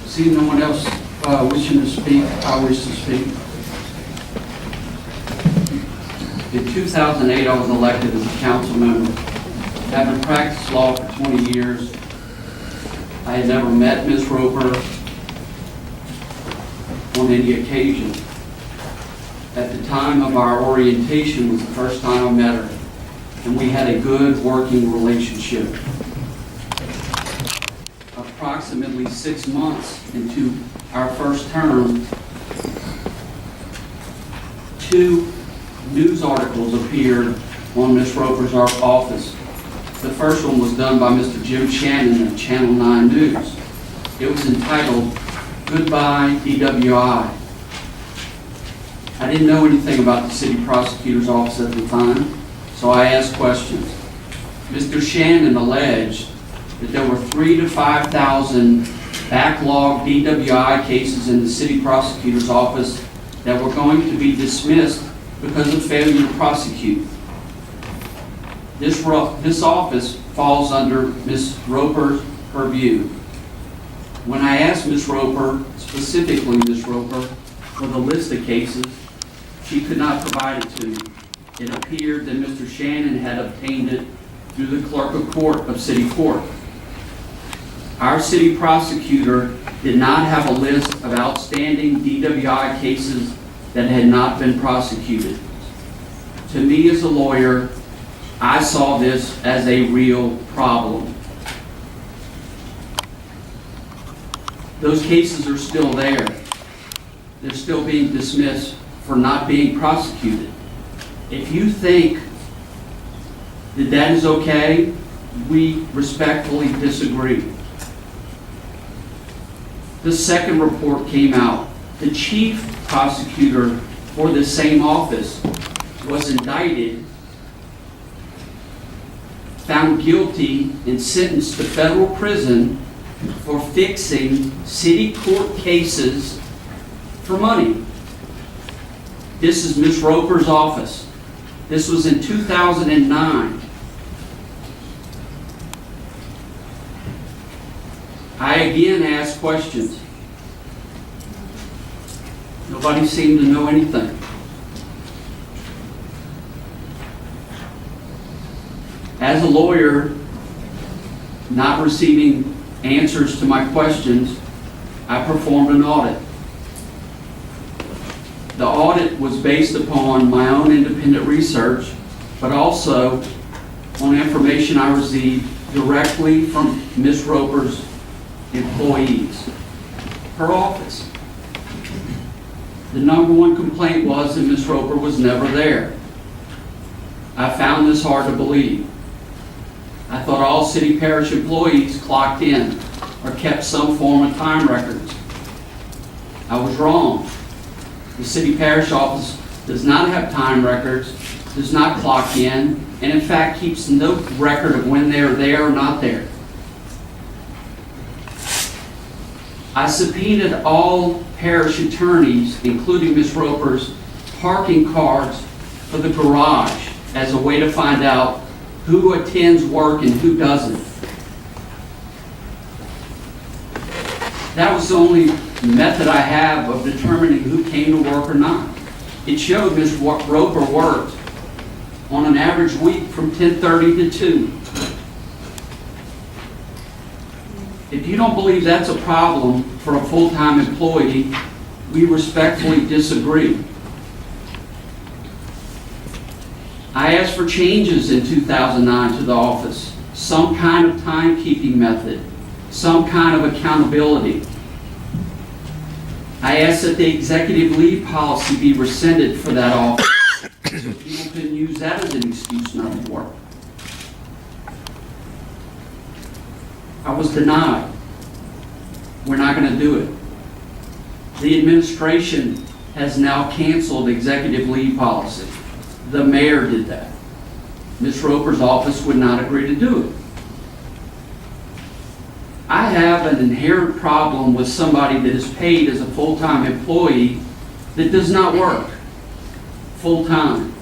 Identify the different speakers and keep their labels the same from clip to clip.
Speaker 1: See no one else wishing to speak, I wish to speak. In 2008, I was elected as a council member. Having practiced law for 20 years, I had never met Ms. Roper on any occasion. At the time of our orientation was the first time I met her, and we had a good working relationship. Approximately 6 months into our first term, 2 news articles appeared on Ms. Roper's office. The first one was done by Mr. Jim Shannon of Channel 9 News. It was entitled, "Goodbye DWI." I didn't know anything about the city prosecutor's office at the time, so I asked questions. Mr. Shannon alleged that there were 3,000 to 5,000 backlogged DWI cases in the city prosecutor's office that were going to be dismissed because of failure to prosecute. This office falls under Ms. Roper's purview. When I asked Ms. Roper, specifically Ms. Roper, for the list of cases, she could not provide it to me. It appeared that Mr. Shannon had obtained it through the clerk of court of city court. Our city prosecutor did not have a list of outstanding DWI cases that had not been prosecuted. To me as a lawyer, I saw this as a real problem. Those cases are still there. They're still being dismissed for not being prosecuted. If you think that that is okay, we respectfully disagree. The second report came out. The chief prosecutor for the same office was indicted, found guilty, and sentenced to federal prison for fixing city court cases for money. This is Ms. Roper's office. This was in 2009. I again asked questions. Nobody seemed to know anything. As a lawyer, not receiving answers to my questions, I performed an audit. The audit was based upon my own independent research, but also on information I received directly from Ms. Roper's employees, her office. The number one complaint was that Ms. Roper was never there. I found this hard to believe. I thought all city parish employees clocked in or kept some form of time records. I was wrong. The city parish office does not have time records, does not clock in, and in fact keeps no record of when they're there or not there. I subpoenaed all parish attorneys, including Ms. Roper's, parking cards for the garage as a way to find out who attends work and who doesn't. That was the only method I have of determining who came to work or not. It showed Ms. Roper worked on an average week from 10:30 to 2. If you don't believe that's a problem for a full-time employee, we respectfully disagree. I asked for changes in 2009 to the office, some kind of timekeeping method, some kind of accountability. I asked that the executive leave policy be rescinded for that office so people couldn't use that as an excuse not to work. I was denied. We're not going to do it. The administration has now canceled executive leave policy. The mayor did that. Ms. Roper's office would not agree to do it. I have an inherent problem with somebody that is paid as a full-time employee that does not work full-time.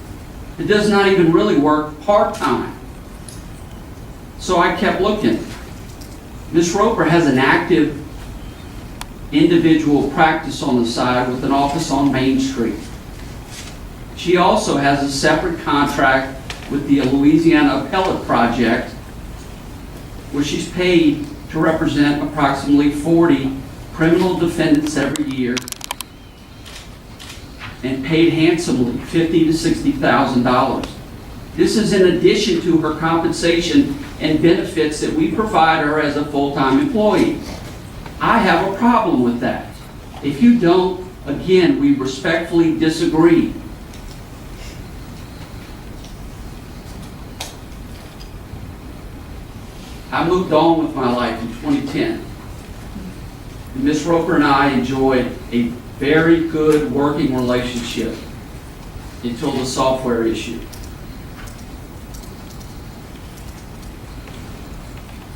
Speaker 1: It does not even really work part-time. So I kept looking. Ms. Roper has an active individual practice on the side with an office on Main Street. She also has a separate contract with the Louisiana Appellate Project, where she's paid to represent approximately 40 criminal defendants every year and paid handsomely, $50,000 to $60,000. This is in addition to her compensation and benefits that we provide her as a full-time employee. I have a problem with that. If you don't, again, we respectfully disagree. I moved on with my life in 2010. Ms. Roper and I enjoyed a very good working relationship until the software issue.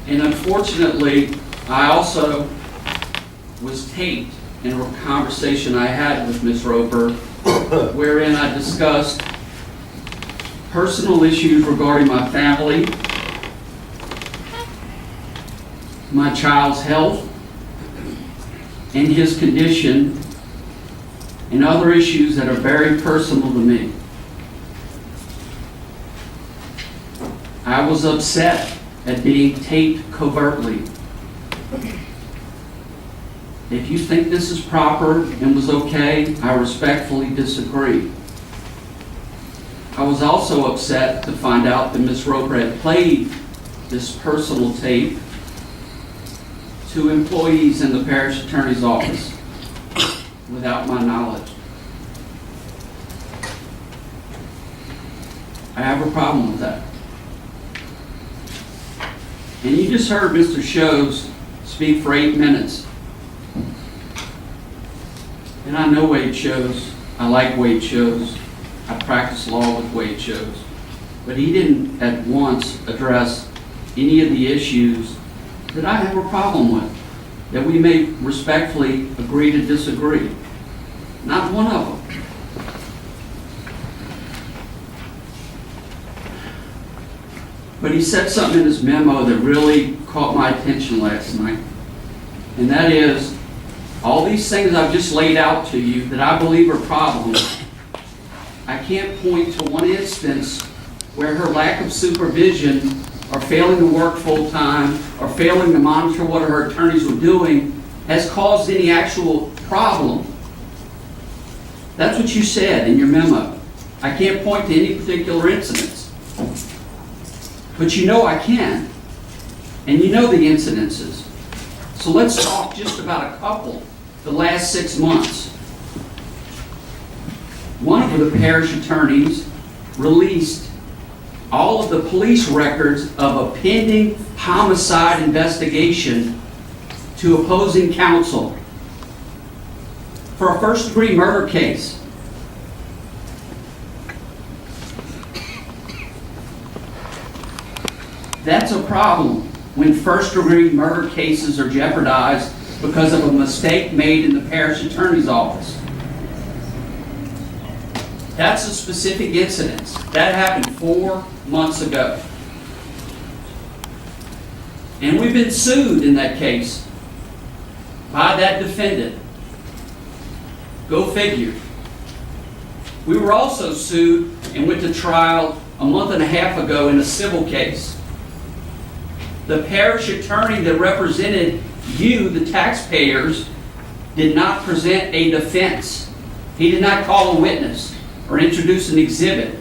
Speaker 1: And unfortunately, I also was taped in a conversation I had with Ms. Roper wherein I discussed personal issues regarding my family, my child's health, and his condition, and other issues that are very personal to me. I was upset at being taped covertly. If you think this is proper and was okay, I respectfully disagree. I was also upset to find out that Ms. Roper had played this personal tape to employees in the parish attorney's office without my knowledge. I have a problem with that. And you just heard Mr. Shows speak for 8 minutes. And I know Wade Shows. I like Wade Shows. I practice law with Wade Shows. But he didn't at once address any of the issues that I have a problem with, that we may respectfully agree to disagree. Not one of them. But he said something in his memo that really caught my attention last night. And that is, all these things I've just laid out to you that I believe are problems, I can't point to one instance where her lack of supervision or failing to work full-time or failing to monitor what her attorneys were doing has caused any actual problem. That's what you said in your memo. I can't point to any particular incidents. But you know I can. And you know the incidences. So let's talk just about a couple the last 6 months. One of the parish attorneys released all of the police records of a pending homicide investigation to opposing counsel for a first-degree murder case. That's a problem when first-degree murder cases are jeopardized because of a mistake made in the parish attorney's office. That's a specific incident. That happened 4 months ago. And we've been sued in that case by that defendant. Go figure. We were also sued and went to trial a month and a half ago in a civil case. The parish attorney that represented you, the taxpayers, did not present a defense. He did not call a witness or introduce an exhibit.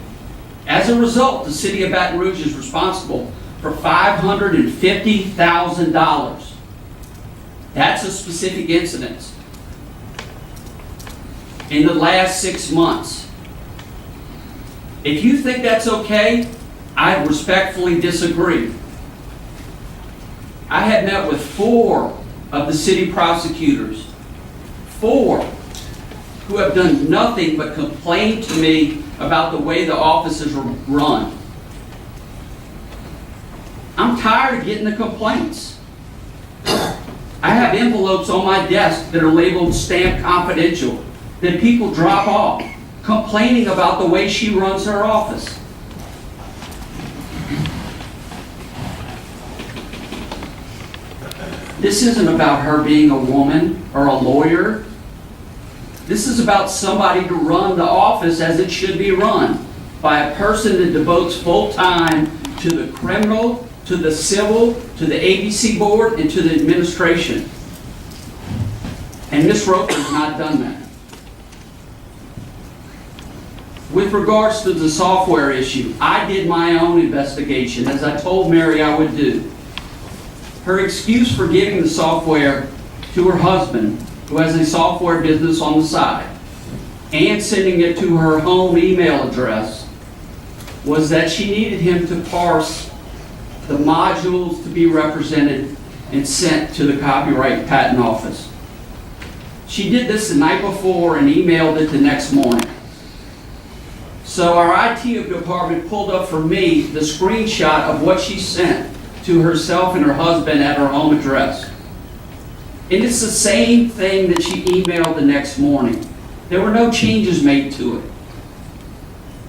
Speaker 1: As a result, the city of Baton Rouge is responsible for $550,000. That's a specific incident. In the last 6 months. If you think that's okay, I respectfully disagree. I had met with 4 of the city prosecutors, 4, who have done nothing but complain to me about the way the office is run. I'm tired of getting the complaints. I have envelopes on my desk that are labeled stamped confidential that people drop off, complaining about the way she runs her office. This isn't about her being a woman or a lawyer. This is about somebody to run the office as it should be run, by a person that devotes full time to the criminal, to the civil, to the ABC board, and to the administration. And Ms. Roper has not done that. With regards to the software issue, I did my own investigation, as I told Mary I would do. Her excuse for giving the software to her husband, who has a software business on the side, and sending it to her home email address, was that she needed him to parse the modules to be represented and sent to the Copyright Patent Office. She did this the night before and emailed it the next morning. So our IT department pulled up for me the screenshot of what she sent to herself and her husband at her home address. And it's the same thing that she emailed the next morning. There were no changes made to it.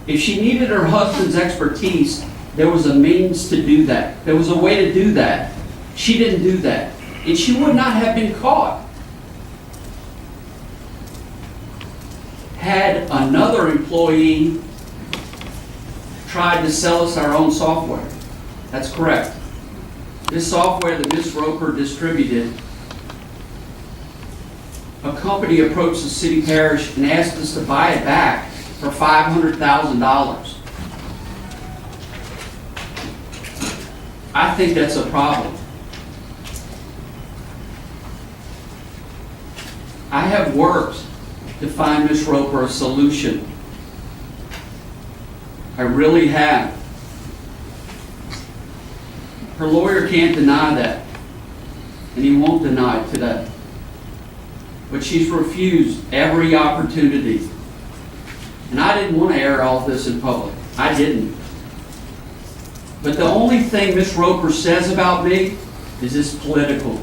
Speaker 1: If she needed her husband's expertise, there was a means to do that. There was a way to do that. She didn't do that. And she would not have been caught had another employee tried to sell us our own software. That's correct. This software that Ms. Roper distributed, a company approached the city parish and asked us to buy it back for $500,000. I think that's a problem. I have worked to find Ms. Roper a solution. I really have. Her lawyer can't deny that, and he won't deny it today. But she's refused every opportunity. And I didn't want to air all this in public. I didn't. But the only thing Ms. Roper says about me is it's political.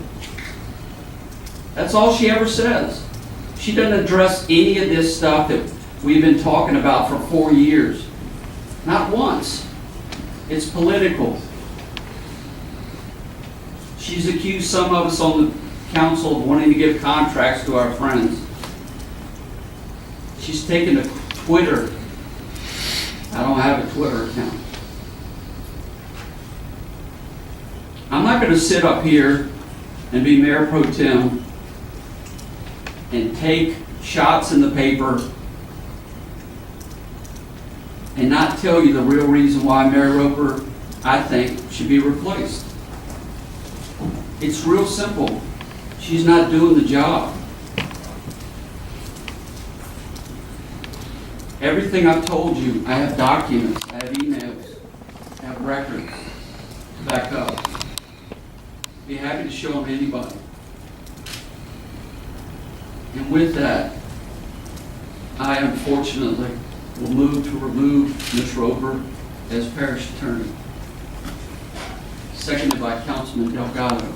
Speaker 1: That's all she ever says. She doesn't address any of this stuff that we've been talking about for 4 years. Not once. It's political. She's accused some of us on the council of wanting to give contracts to our friends. She's taken to Twitter. I don't have a Twitter account. I'm not going to sit up here and be Mayor Pro Tem and take shots in the paper and not tell you the real reason why Mary Roper, I think, should be replaced. It's real simple. She's not doing the job. Everything I've told you, I have documents, I have emails, I have records to back up. Be happy to show them to anybody. And with that, I unfortunately will move to remove Ms. Roper as parish attorney. Seconded by Councilman Delgado.